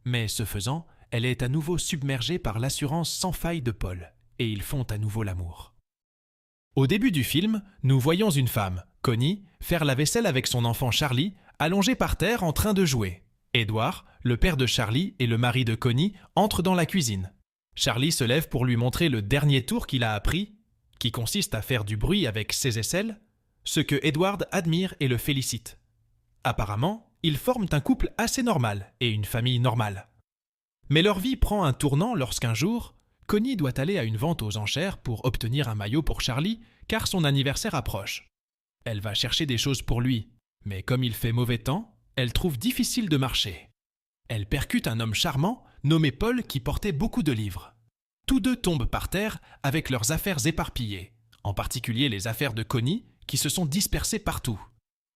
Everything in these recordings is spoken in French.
Mais ce faisant, elle est à nouveau submergée par l'assurance sans faille de Paul, et ils font à nouveau l'amour. Au début du film, nous voyons une femme, Connie, faire la vaisselle avec son enfant Charlie, allongé par terre en train de jouer. Edward, le père de Charlie et le mari de Connie, entrent dans la cuisine. Charlie se lève pour lui montrer le dernier tour qu'il a appris, qui consiste à faire du bruit avec ses aisselles, ce que Edward admire et le félicite. Apparemment, ils forment un couple assez normal et une famille normale. Mais leur vie prend un tournant lorsqu'un jour, Connie doit aller à une vente aux enchères pour obtenir un maillot pour Charlie car son anniversaire approche. Elle va chercher des choses pour lui, mais comme il fait mauvais temps, elle trouve difficile de marcher. Elle percute un homme charmant nommé Paul qui portait beaucoup de livres. Tous deux tombent par terre avec leurs affaires éparpillées, en particulier les affaires de Connie qui se sont dispersées partout.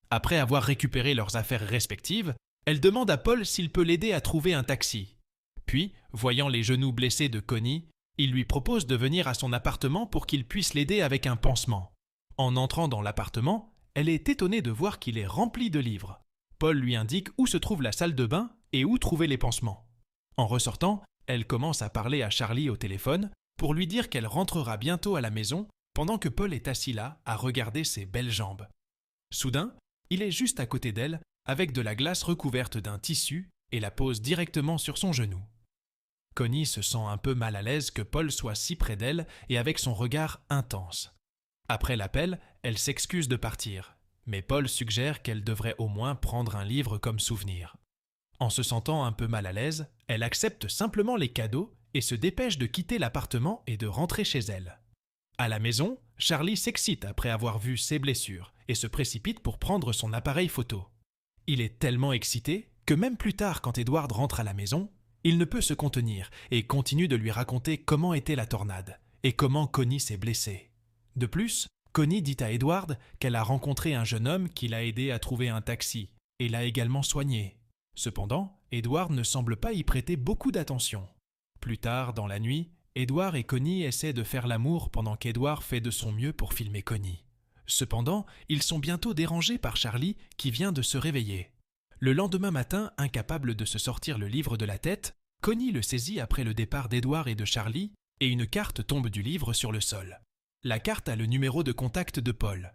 Après avoir récupéré leurs affaires respectives, elle demande à Paul s'il peut l'aider à trouver un taxi. Puis, voyant les genoux blessés de Connie, il lui propose de venir à son appartement pour qu'il puisse l'aider avec un pansement. En entrant dans l'appartement, elle est étonnée de voir qu'il est rempli de livres. Paul lui indique où se trouve la salle de bain et où trouver les pansements. En ressortant, elle commence à parler à Charlie au téléphone pour lui dire qu'elle rentrera bientôt à la maison pendant que Paul est assis là à regarder ses belles jambes. Soudain, il est juste à côté d'elle avec de la glace recouverte d'un tissu et la pose directement sur son genou. Connie se sent un peu mal à l'aise que Paul soit si près d'elle et avec son regard intense. Après l'appel, elle s'excuse de partir, mais Paul suggère qu'elle devrait au moins prendre un livre comme souvenir. En se sentant un peu mal à l'aise, elle accepte simplement les cadeaux et se dépêche de quitter l'appartement et de rentrer chez elle. À la maison, Charlie s'excite après avoir vu ses blessures et se précipite pour prendre son appareil photo. Il est tellement excité que même plus tard quand Edward rentre à la maison, il ne peut se contenir et continue de lui raconter comment était la tornade et comment Connie s'est blessée. De plus, Connie dit à Edward qu'elle a rencontré un jeune homme qui l'a aidé à trouver un taxi et l'a également soigné. Cependant, Edward ne semble pas y prêter beaucoup d'attention. Plus tard, dans la nuit, Edward et Connie essaient de faire l'amour pendant qu'Edward fait de son mieux pour filmer Connie. Cependant, ils sont bientôt dérangés par Charlie qui vient de se réveiller. Le lendemain matin, incapable de se sortir le livre de la tête, Connie le saisit après le départ d'Edward et de Charlie et une carte tombe du livre sur le sol. La carte a le numéro de contact de Paul.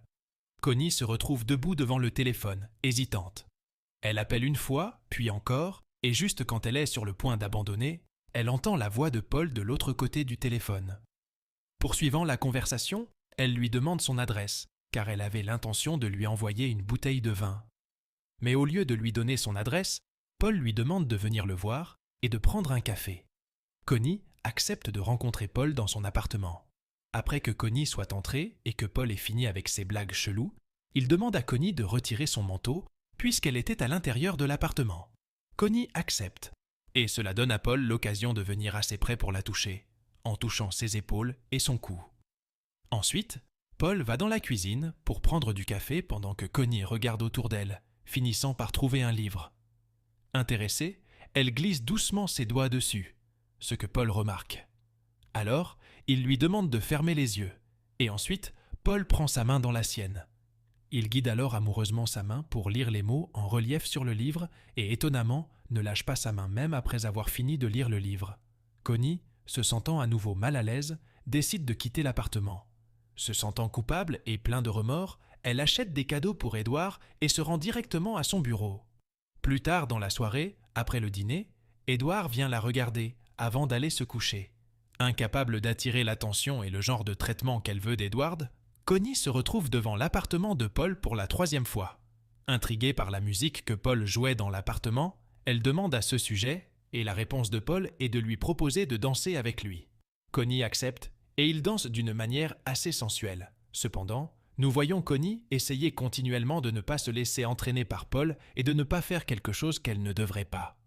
Connie se retrouve debout devant le téléphone, hésitante. Elle appelle une fois, puis encore, et juste quand elle est sur le point d'abandonner, elle entend la voix de Paul de l'autre côté du téléphone. Poursuivant la conversation, elle lui demande son adresse, car elle avait l'intention de lui envoyer une bouteille de vin. Mais au lieu de lui donner son adresse, Paul lui demande de venir le voir et de prendre un café. Connie accepte de rencontrer Paul dans son appartement. Après que Connie soit entrée et que Paul ait fini avec ses blagues cheloues, il demande à Connie de retirer son manteau puisqu'elle était à l'intérieur de l'appartement. Connie accepte, et cela donne à Paul l'occasion de venir assez près pour la toucher, en touchant ses épaules et son cou. Ensuite, Paul va dans la cuisine pour prendre du café pendant que Connie regarde autour d'elle, finissant par trouver un livre. Intéressée, elle glisse doucement ses doigts dessus, ce que Paul remarque. Alors, il lui demande de fermer les yeux, et ensuite, Paul prend sa main dans la sienne. Il guide alors amoureusement sa main pour lire les mots en relief sur le livre et étonnamment ne lâche pas sa main même après avoir fini de lire le livre. Connie, se sentant à nouveau mal à l'aise, décide de quitter l'appartement. Se sentant coupable et plein de remords, elle achète des cadeaux pour Edward et se rend directement à son bureau. Plus tard dans la soirée, après le dîner, Edward vient la regarder avant d'aller se coucher. Incapable d'attirer l'attention et le genre de traitement qu'elle veut d'Edward, Connie se retrouve devant l'appartement de Paul pour la 3e fois. Intriguée par la musique que Paul jouait dans l'appartement, elle demande à ce sujet, et la réponse de Paul est de lui proposer de danser avec lui. Connie accepte, et ils dansent d'une manière assez sensuelle. Cependant, nous voyons Connie essayer continuellement de ne pas se laisser entraîner par Paul et de ne pas faire quelque chose qu'elle ne devrait pas.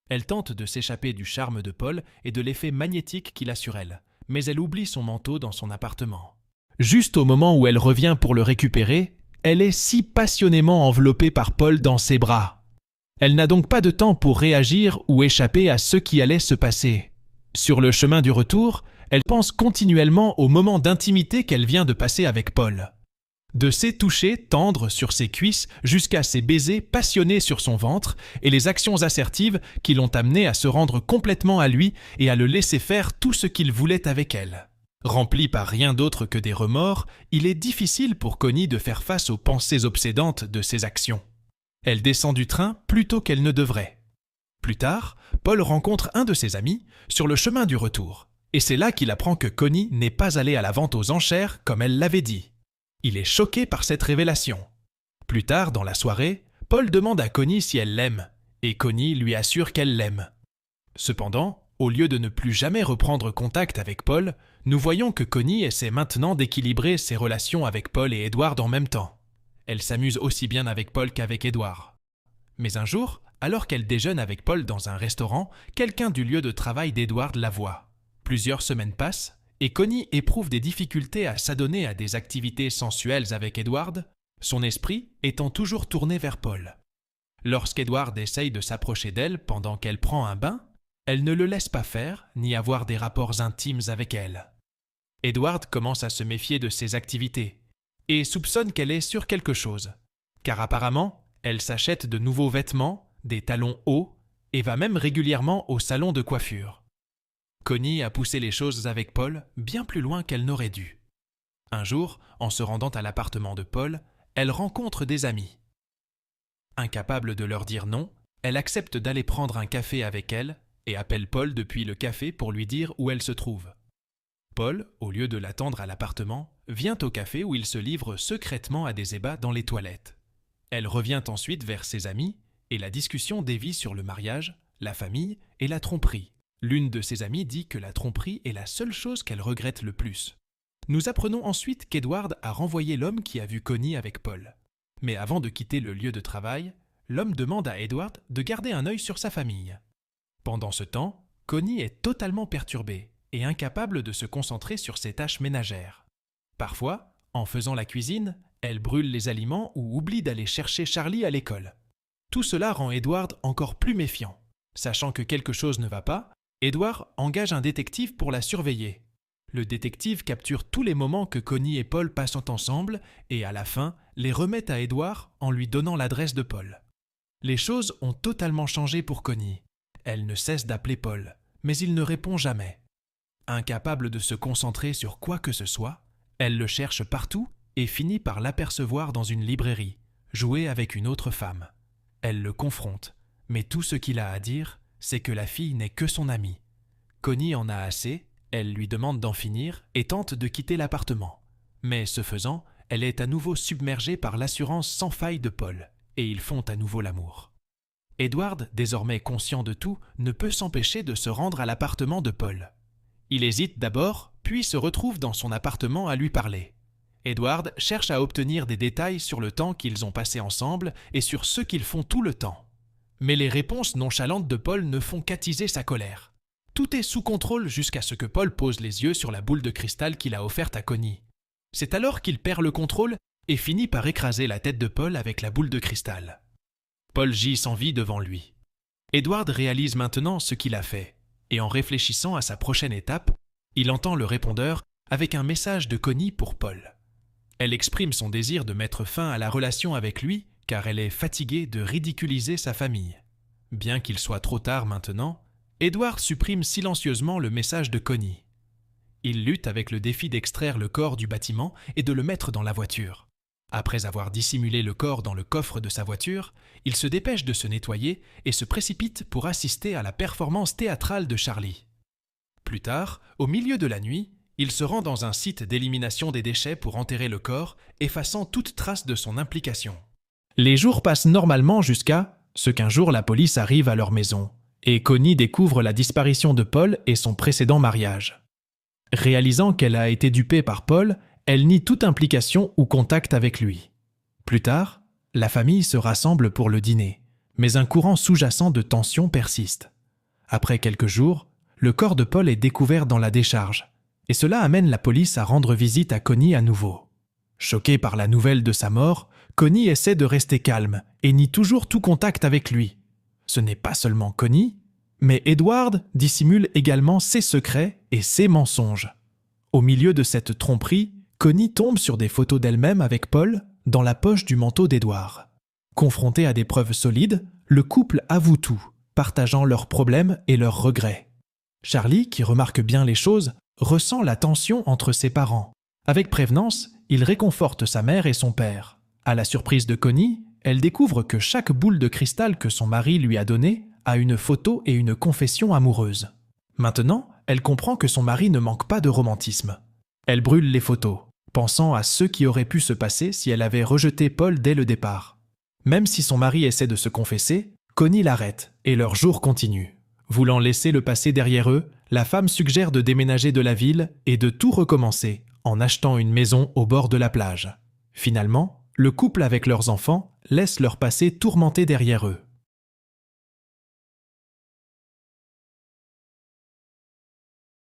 Elle tente de s'échapper du charme de Paul et de l'effet magnétique qu'il a sur elle, mais elle oublie son manteau dans son appartement. Juste au moment où elle revient pour le récupérer, elle est si passionnément enveloppée par Paul dans ses bras. Elle n'a donc pas de temps pour réagir ou échapper à ce qui allait se passer. Sur le chemin du retour, elle pense continuellement au moment d'intimité qu'elle vient de passer avec Paul. De ses touchés tendres sur ses cuisses jusqu'à ses baisers passionnés sur son ventre et les actions assertives qui l'ont amené à se rendre complètement à lui et à le laisser faire tout ce qu'il voulait avec elle. Rempli par rien d'autre que des remords, il est difficile pour Connie de faire face aux pensées obsédantes de ses actions. Elle descend du train plus tôt qu'elle ne devrait. Plus tard, Paul rencontre un de ses amis sur le chemin du retour. Et c'est là qu'il apprend que Connie n'est pas allée à la vente aux enchères comme elle l'avait dit. Il est choqué par cette révélation. Plus tard, dans la soirée, Paul demande à Connie si elle l'aime, et Connie lui assure qu'elle l'aime. Cependant, au lieu de ne plus jamais reprendre contact avec Paul, nous voyons que Connie essaie maintenant d'équilibrer ses relations avec Paul et Edward en même temps. Elle s'amuse aussi bien avec Paul qu'avec Edward. Mais un jour, alors qu'elle déjeune avec Paul dans un restaurant, quelqu'un du lieu de travail d'Edward la voit. Plusieurs semaines passent, et Connie éprouve des difficultés à s'adonner à des activités sensuelles avec Edward, son esprit étant toujours tourné vers Paul. Lorsqu'Edward essaye de s'approcher d'elle pendant qu'elle prend un bain, elle ne le laisse pas faire ni avoir des rapports intimes avec elle. Edward commence à se méfier de ses activités et soupçonne qu'elle est sur quelque chose, car apparemment, elle s'achète de nouveaux vêtements, des talons hauts et va même régulièrement au salon de coiffure. Connie a poussé les choses avec Paul bien plus loin qu'elle n'aurait dû. Un jour, en se rendant à l'appartement de Paul, elle rencontre des amis. Incapable de leur dire non, elle accepte d'aller prendre un café avec elle et appelle Paul depuis le café pour lui dire où elle se trouve. Paul, au lieu de l'attendre à l'appartement, vient au café où il se livre secrètement à des ébats dans les toilettes. Elle revient ensuite vers ses amis et la discussion dévie sur le mariage, la famille et la tromperie. L'une de ses amies dit que la tromperie est la seule chose qu'elle regrette le plus. Nous apprenons ensuite qu'Edward a renvoyé l'homme qui a vu Connie avec Paul. Mais avant de quitter le lieu de travail, l'homme demande à Edward de garder un œil sur sa famille. Pendant ce temps, Connie est totalement perturbée et incapable de se concentrer sur ses tâches ménagères. Parfois, en faisant la cuisine, elle brûle les aliments ou oublie d'aller chercher Charlie à l'école. Tout cela rend Edward encore plus méfiant. Sachant que quelque chose ne va pas, Edward engage un détective pour la surveiller. Le détective capture tous les moments que Connie et Paul passent ensemble et à la fin, les remet à Edward en lui donnant l'adresse de Paul. Les choses ont totalement changé pour Connie. Elle ne cesse d'appeler Paul, mais il ne répond jamais. Incapable de se concentrer sur quoi que ce soit, elle le cherche partout et finit par l'apercevoir dans une librairie, jouer avec une autre femme. Elle le confronte, mais tout ce qu'il a à dire, c'est que la fille n'est que son amie. Connie en a assez, elle lui demande d'en finir et tente de quitter l'appartement. Mais ce faisant, elle est à nouveau submergée par l'assurance sans faille de Paul, et ils font à nouveau l'amour. Edward, désormais conscient de tout, ne peut s'empêcher de se rendre à l'appartement de Paul. Il hésite d'abord, puis se retrouve dans son appartement à lui parler. Edward cherche à obtenir des détails sur le temps qu'ils ont passé ensemble et sur ce qu'ils font tout le temps. Mais les réponses nonchalantes de Paul ne font qu'attiser sa colère. Tout est sous contrôle jusqu'à ce que Paul pose les yeux sur la boule de cristal qu'il a offerte à Connie. C'est alors qu'il perd le contrôle et finit par écraser la tête de Paul avec la boule de cristal. Paul gît sans vie devant lui. Edward réalise maintenant ce qu'il a fait, et en réfléchissant à sa prochaine étape, il entend le répondeur avec un message de Connie pour Paul. Elle exprime son désir de mettre fin à la relation avec lui car elle est fatiguée de ridiculiser sa famille. Bien qu'il soit trop tard maintenant, Edward supprime silencieusement le message de Connie. Il lutte avec le défi d'extraire le corps du bâtiment et de le mettre dans la voiture. Après avoir dissimulé le corps dans le coffre de sa voiture, il se dépêche de se nettoyer et se précipite pour assister à la performance théâtrale de Charlie. Plus tard, au milieu de la nuit, il se rend dans un site d'élimination des déchets pour enterrer le corps, effaçant toute trace de son implication. Les jours passent normalement jusqu'à ce qu'un jour la police arrive à leur maison, et Connie découvre la disparition de Paul et son précédent mariage. Réalisant qu'elle a été dupée par Paul, elle nie toute implication ou contact avec lui. Plus tard, la famille se rassemble pour le dîner, mais un courant sous-jacent de tension persiste. Après quelques jours, le corps de Paul est découvert dans la décharge, et cela amène la police à rendre visite à Connie à nouveau. Choquée par la nouvelle de sa mort, Connie essaie de rester calme et nie toujours tout contact avec lui. Ce n'est pas seulement Connie, mais Edward dissimule également ses secrets et ses mensonges. Au milieu de cette tromperie, Connie tombe sur des photos d'elle-même avec Paul dans la poche du manteau d'Édouard. Confronté à des preuves solides, le couple avoue tout, partageant leurs problèmes et leurs regrets. Charlie, qui remarque bien les choses, ressent la tension entre ses parents. Avec prévenance, il réconforte sa mère et son père. À la surprise de Connie, elle découvre que chaque boule de cristal que son mari lui a donnée a une photo et une confession amoureuse. Maintenant, elle comprend que son mari ne manque pas de romantisme. Elle brûle les photos, pensant à ce qui aurait pu se passer si elle avait rejeté Paul dès le départ. Même si son mari essaie de se confesser, Connie l'arrête et leur jour continue. Voulant laisser le passé derrière eux, la femme suggère de déménager de la ville et de tout recommencer en achetant une maison au bord de la plage. Finalement, le couple avec leurs enfants laisse leur passé tourmenté derrière eux.